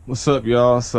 What's up, y'all? It's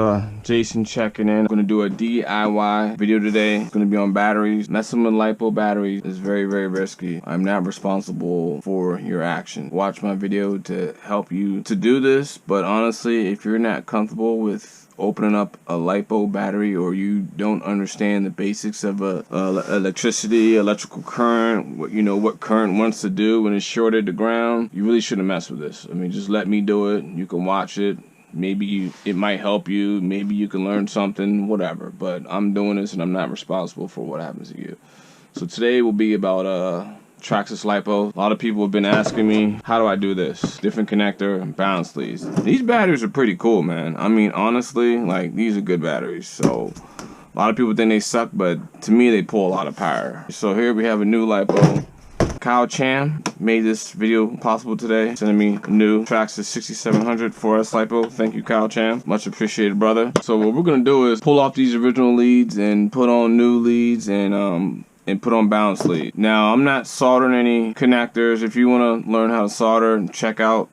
Jason checking in. I'm gonna do a DIY video today. It's gonna be on batteries. Messing with LiPo batteries is very, very risky. I'm not responsible for your action. Watch my video to help you to do this, but honestly, if you're not comfortable with opening up a LiPo battery, or you don't understand the basics of electricity, electrical current, what current wants to do when it's shorted to ground, you really shouldn't mess with this. I mean, just let me do it. You can watch it. Maybe it might help you. Maybe you can learn something, whatever. But I'm doing this and I'm not responsible for what happens to you. So today will be about Traxxas Lipo. A lot of people have been asking me, how do I do this? Different connector, balance leads. These batteries are pretty cool, man. I mean, honestly, like, these are good batteries. So a lot of people think they suck, but to me, they pull a lot of power. So here we have a new Lipo. Kyle Chan made this video possible today, sending me a new Traxxas 6700 4S Lipo. Thank you, Kyle Chan. Much appreciated, brother. So what we're gonna do is pull off these original leads and put on new leads and put on balance lead. Now, I'm not soldering any connectors. If you want to learn how to solder, check out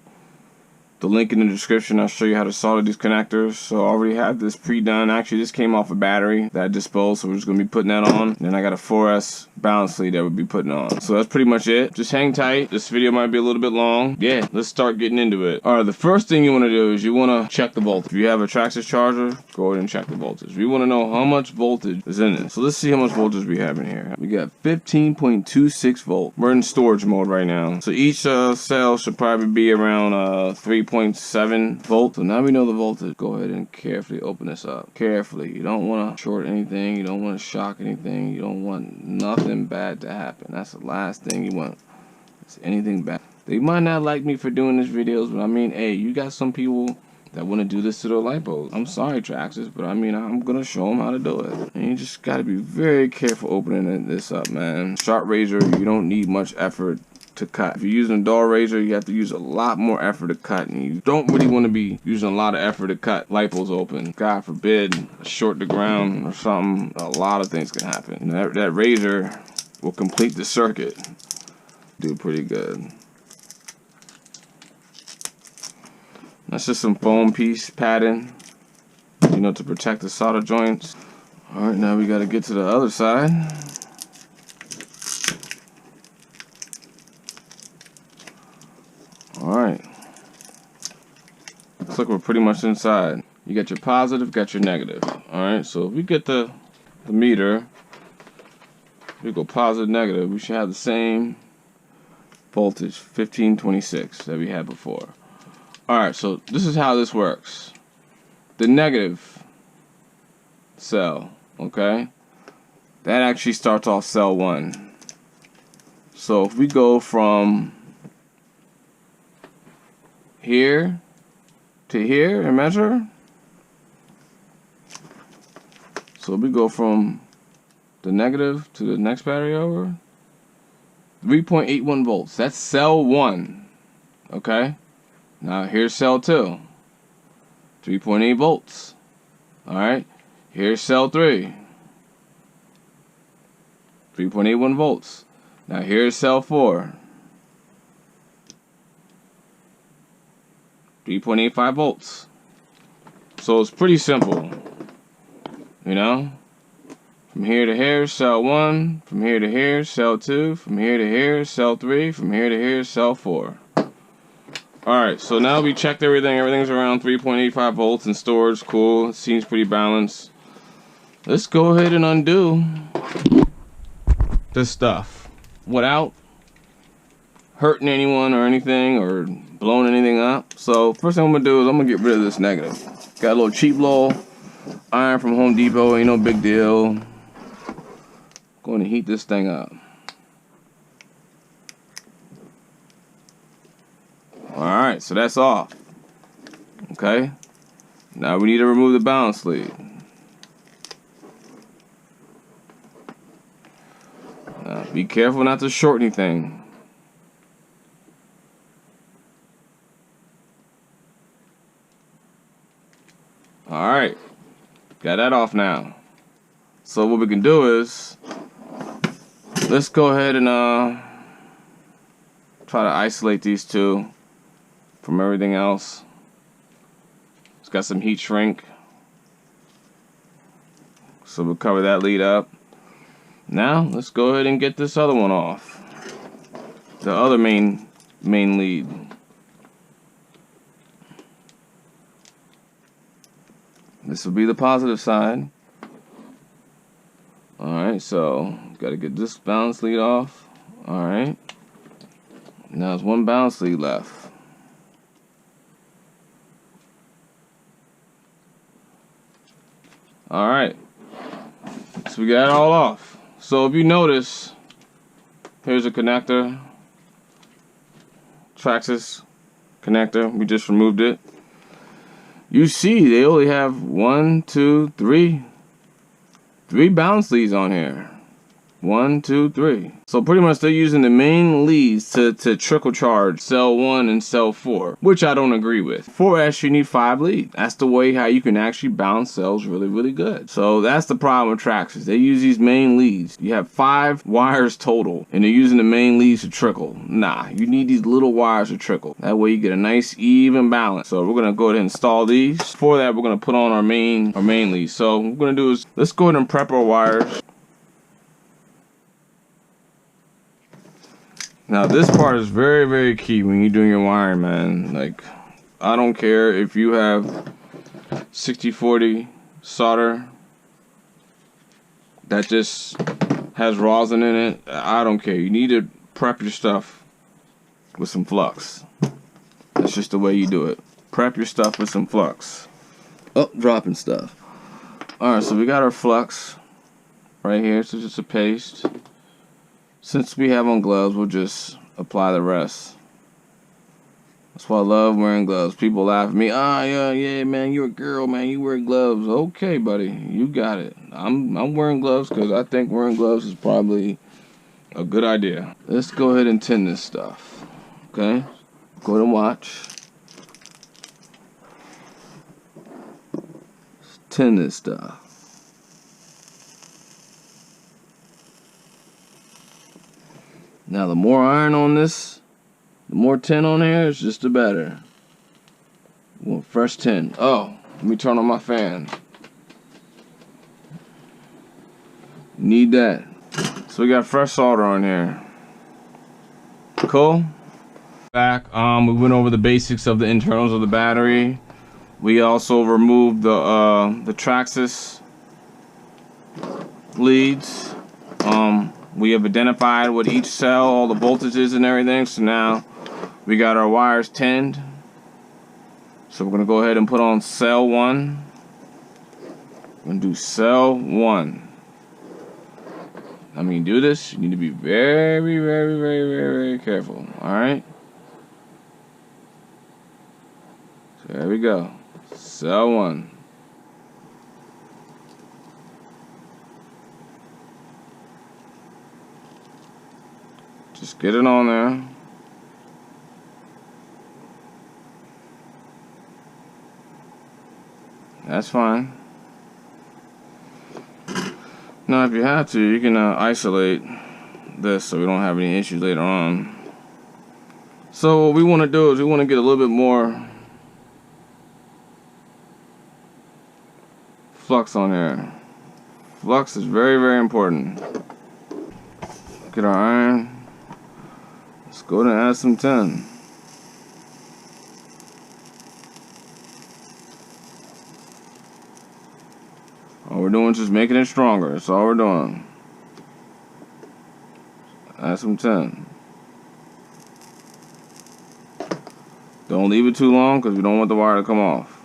the link in the description. I'll show you how to solder these connectors. So I already have this pre-done. Actually, this came off a battery that I disposed, so we're just going to be putting that on. And then I got a 4S balance lead that we'll be putting on. So that's pretty much it. Just hang tight. This video might be a little bit long. Yeah, let's start getting into it. Alright, the first thing you want to do is you want to check the voltage. If you have a Traxxas charger, go ahead and check the voltage. We want to know how much voltage is in this. So let's see how much voltage we have in here. We got 15.26 volt. We're in storage mode right now. So each cell should probably be around 3.7 volts. So now we know the voltage. Go ahead and carefully open this up. Carefully. You don't want to short anything. You don't want to shock anything. You don't want nothing bad to happen. That's the last thing you want. It's anything bad. They might not like me for doing these videos, but I mean, hey, you got some people that want to do this to their LiPos. I'm sorry, Traxxas, but I mean, I'm gonna show them how to do it. And you just gotta be very careful opening this up, man. Sharp razor, you don't need much effort to cut. If you're using a dull razor, you have to use a lot more effort to cut, and you don't really want to be using a lot of effort to cut LiPos open. God forbid, short the ground or something. A lot of things can happen. And that razor will complete the circuit. Do pretty good. That's just some foam piece padding, to protect the solder joints. Alright, now we gotta get to the other side. Alright. Looks like we're pretty much inside. You got your positive, got your negative. Alright, so if we get the meter, we go positive, negative, we should have the same voltage, 1526, that we had before. Alright, so this is how this works. The negative cell, okay, that actually starts off cell 1. So if we go from here to here and measure, so we go from the negative to the next battery over, 3.81 volts. That's cell 1, okay? Now here's cell 2, 3.8 volts. Alright, here's cell 3, 3.81 volts. Now here's cell 4, 3.85 volts. So it's pretty simple, From here to here, cell 1. From here to here, cell 2. From here to here, cell 3. From here to here, cell 4. Alright, so now we checked everything. Everything's around 3.85 volts in storage. Cool. It seems pretty balanced. Let's go ahead and undo this stuff without hurting anyone or anything or blowing anything up. So first thing I'm going to do is I'm going to get rid of this negative. Got a little cheap little iron from Home Depot. Ain't no big deal. Going to heat this thing up. Alright, so that's off. Okay. Now we need to remove the balance lead. Now be careful not to short anything. Alright. Got that off now. So what we can do is, let's go ahead and try to isolate these two from everything else. got some heat shrink. So we'll cover that lead up. Now let's go ahead and get this other one off. The other main lead. This will be the positive side. Alright, so gotta get this balance lead off. Alright. Now there's one balance lead left. Alright. So we got it all off. So if you notice, here's a connector. Traxxas connector. We just removed it. You see they only have three balance leads on here. 1, 2, 3. So pretty much they're using the main leads to trickle charge cell 1 and cell 4, which I don't agree with. 4S, you need 5 leads. That's the way how you can actually balance cells really good. So that's the problem with Traxxas. They use these main leads. You have 5 wires total, and they're using the main leads to trickle. Nah, you need these little wires to trickle. That way you get a nice even balance. So we're gonna go ahead and install these. For that, we're gonna put on our main leads. So what we're gonna do is let's go ahead and prep our wires. Now this part is very key when you're doing your wiring, man. Like, I don't care if you have 60/40 solder that just has rosin in it. I don't care. You need to prep your stuff with some flux. That's just the way you do it. Prep your stuff with some flux. Oh, dropping stuff. Alright, so we got our flux right here. So just a paste. Since we have on gloves, we'll just apply the rest. That's why I love wearing gloves. People laugh at me. Ah, yeah, man, you're a girl, man. You wear gloves. Okay, buddy, you got it. I'm wearing gloves because I think wearing gloves is probably a good idea. Let's go ahead and tin this stuff. Okay, go ahead and watch. Let's tin this stuff. Now the more iron on this, the more tin on here, it's just the better. We want fresh tin. Oh, let me turn on my fan. Need that. So we got fresh solder on here. Cool. Back, we went over the basics of the internals of the battery. We also removed the Traxxas leads. We have identified what each cell, all the voltages and everything. So now we got our wires tinned. So we're gonna go ahead and put on cell 1. We're gonna do cell 1. I mean, do this, you need to be very careful. Alright? So there we go. Cell 1. Just get it on there. That's fine. Now if you have to, you can isolate this so we don't have any issues later on. So what we want to do is we want to get a little bit more flux on here. Flux is very important. Get our iron. Let's go ahead and add some tin. All we're doing is just making it stronger. That's all we're doing. Add some tin. Don't leave it too long because we don't want the wire to come off.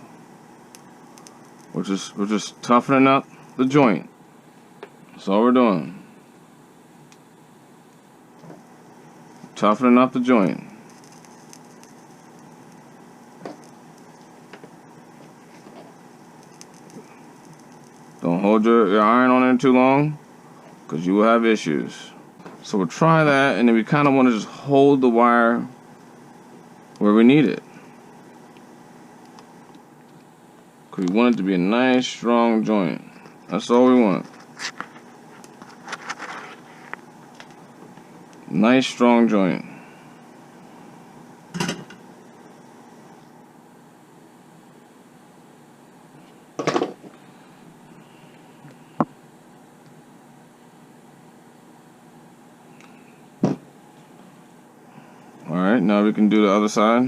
We're just toughening up the joint. That's all we're doing. Toughening up the joint. Don't hold your iron on there too long because you will have issues. So we'll try that, and then we kind of want to just hold the wire where we need it. Because we want it to be a nice strong joint. That's all we want. Nice strong joint. Alright, now we can do the other side.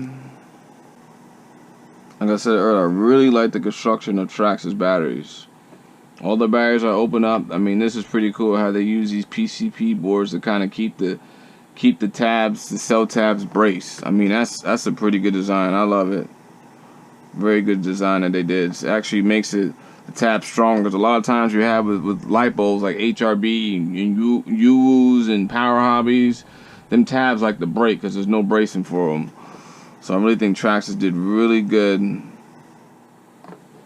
Like I said earlier, I really like the construction of Traxxas batteries. All the batteries are open up. I mean, this is pretty cool how they use these PCP boards to kind of keep the tabs, the cell tabs braced. I mean, that's a pretty good design. I love it. Very good design that they did. It actually makes the tab stronger. Because a lot of times you have with lipos like HRB and UWOs and Power Hobbies, them tabs like to break because there's no bracing for them. So I really think Traxxas did really good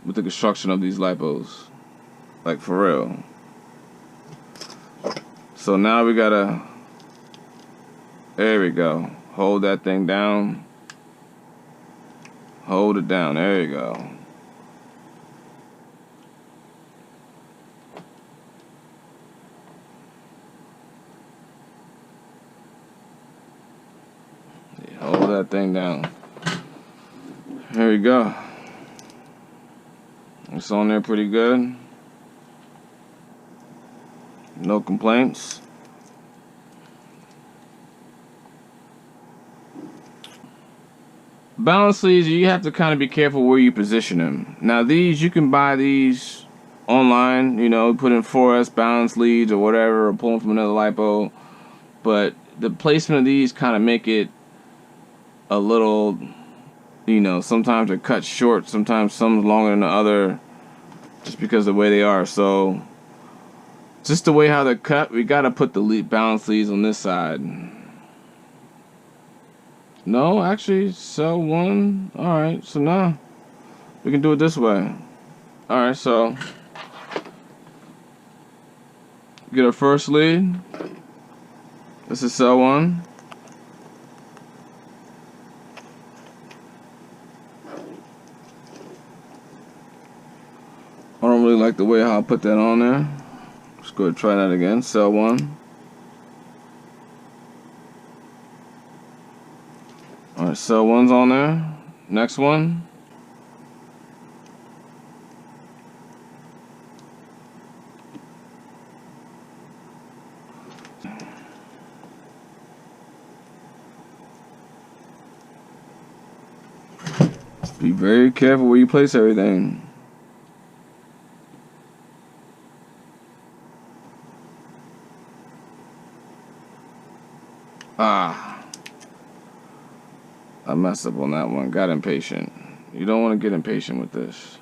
with the construction of these lipos. Like, for real. So now we gotta, there we go. Hold that thing down. Hold it down, there you go. Hold that thing down. There we go. It's on there pretty good. No complaints. Balance leads, you have to kind of be careful where you position them. Now these, you can buy these online, you know, put in 4S balance leads or whatever, or pull them from another lipo. But the placement of these kind of make it a little, you know, sometimes they're cut short, sometimes some's longer than the other, just because of the way they are. So just the way how they're cut, we gotta put the balance leads on this side. No, actually, cell one. Alright, so now we can do it this way. Alright, so get our first lead. This is cell one. I don't really like the way how I put that on there. Let's go ahead and try that again. Cell one. Alright, cell one's on there. Next one. Be very careful where you place everything. I messed up on that one. Got impatient. You don't want to get impatient with this.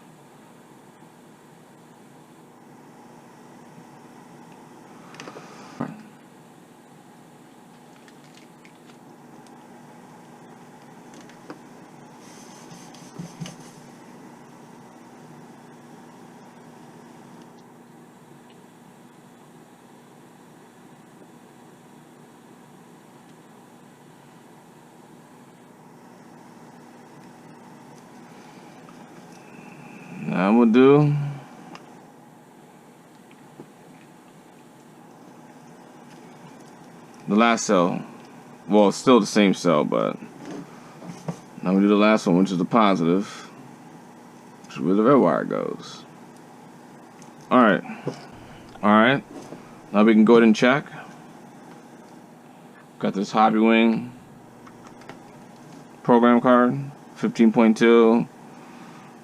Now I'm gonna do the last cell. Well, it's still the same cell, but now we do the last one, which is the positive, which is where the red wire goes. Alright. Alright. Now we can go ahead and check. Got this Hobby Wing program card, 15.2.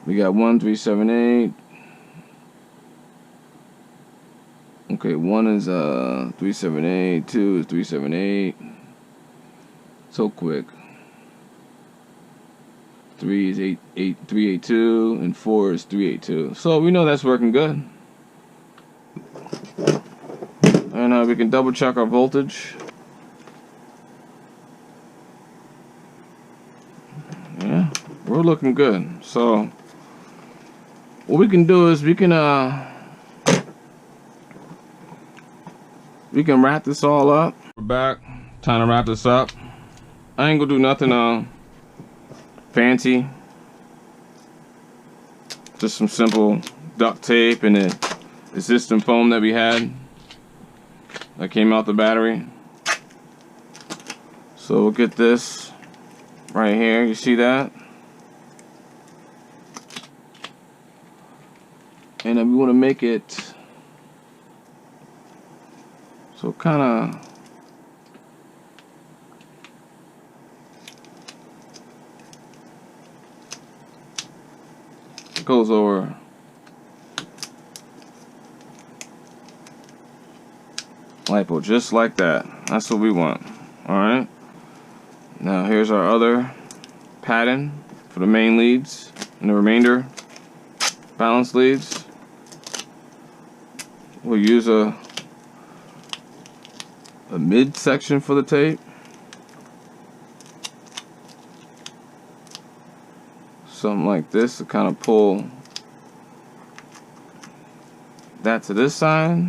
We got 1378. Okay, 1 is 378, 2 is 378. So quick. 3 is 382, and 4 is 382. So we know that's working good. And we can double check our voltage. Yeah, we're looking good. So what we can do is we can wrap this all up. We're back. Time to wrap this up. I ain't gonna do nothing fancy. Just some simple duct tape and the existing foam that we had that came out the battery. So we'll get this right here. You see that? And then we want to make it so kind of goes over. Lipo, just like that. That's what we want. Alright. Now here's our other pattern for the main leads and the remainder balance leads. We'll use a mid section for the tape. Something like this to kind of pull that to this side.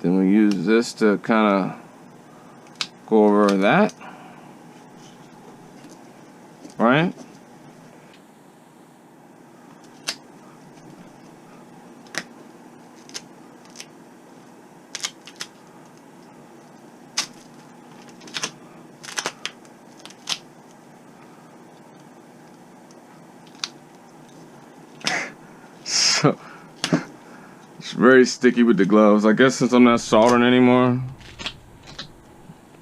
Then we use this to kind of go over that, right? So it's very sticky with the gloves. I guess since I'm not soldering anymore,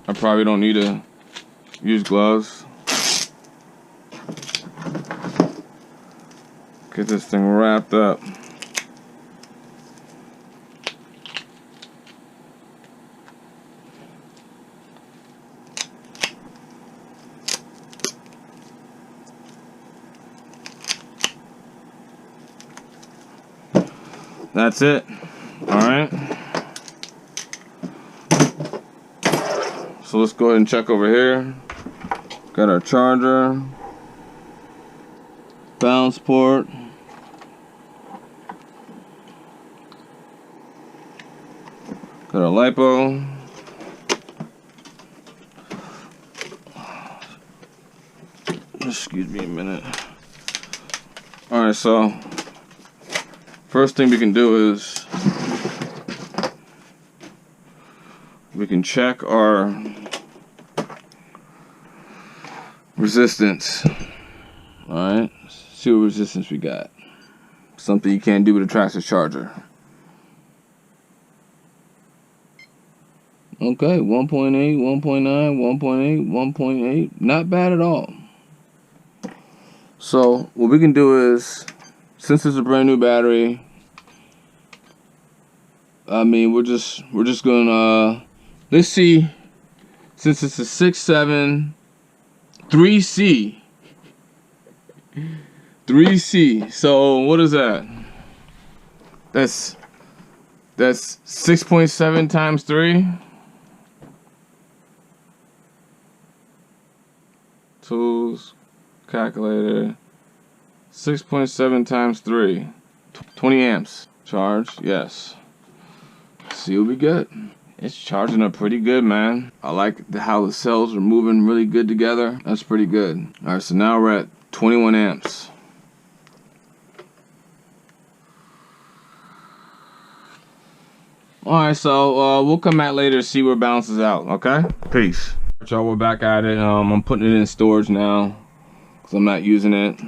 I probably don't need to use gloves. Get this thing wrapped up. That's it. Alright. So let's go ahead and check over here. Got our charger, balance port, got our lipo, excuse me a minute. Alright, so first thing we can do is we can check our resistance. Alright, see what resistance we got. Something you can't do with a Traxxas charger. Okay, 1.8, 1.9, 1.8, 1.8. Not bad at all. So what we can do is, since it's a brand new battery, I mean, we're just gonna let's see, since it's a 6.7 3C. 3C. So what is that? That's 6.7 times 3. Tools, calculator. 6.7 times 3. 20 amps. Charge, yes. See what we get. It's charging up pretty good, man. I like how the cells are moving really good together. That's pretty good. Alright, so now we're at 21 amps. Alright, so we'll come back later to see where it balances out, okay? Peace. Y'all, we're back at it. I'm putting it in storage now because I'm not using it.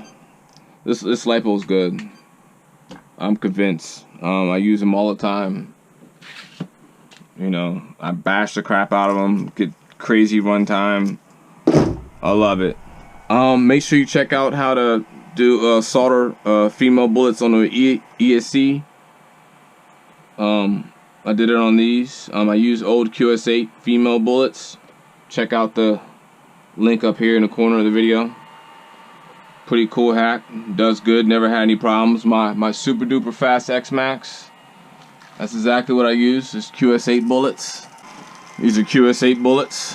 This lipo's good. I'm convinced. I use them all the time. You know, I bash the crap out of them, get crazy runtime. I love it. Make sure you check out how to do solder female bullets on the ESC. I did it on these. I use old QS8 female bullets. Check out the link up here in the corner of the video. Pretty cool hack. Does good. Never had any problems. My super duper fast X Max. That's exactly what I use. Is QS8 bullets. These are QS8 bullets.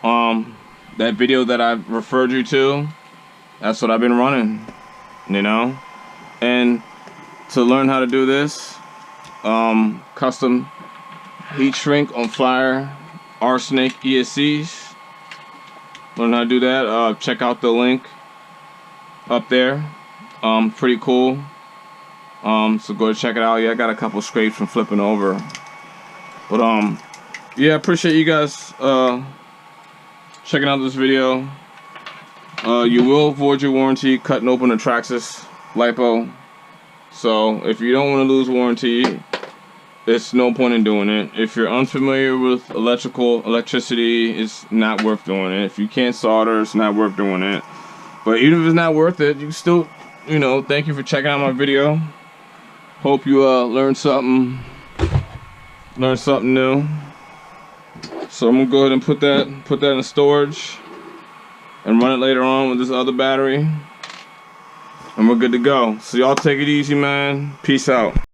That video that I referred you to, that's what I've been running. You know, and to learn how to do this, custom heat shrink on Flyer Arsenic ESCs. Learn how to do that. Check out the link up there. Pretty cool. So go check it out. Yeah, I got a couple scrapes from flipping over. But yeah, appreciate you guys checking out this video. You will void your warranty cutting open a Traxxas Lipo. So if you don't want to lose warranty, it's no point in doing it. If you're unfamiliar with electricity, it's not worth doing it. If you can't solder, it's not worth doing it. But even if it's not worth it, you still, you know, thank you for checking out my video. Hope you learned something new. So I'm gonna go ahead and put that in storage and run it later on with this other battery, and we're good to go. So y'all take it easy, man. Peace out.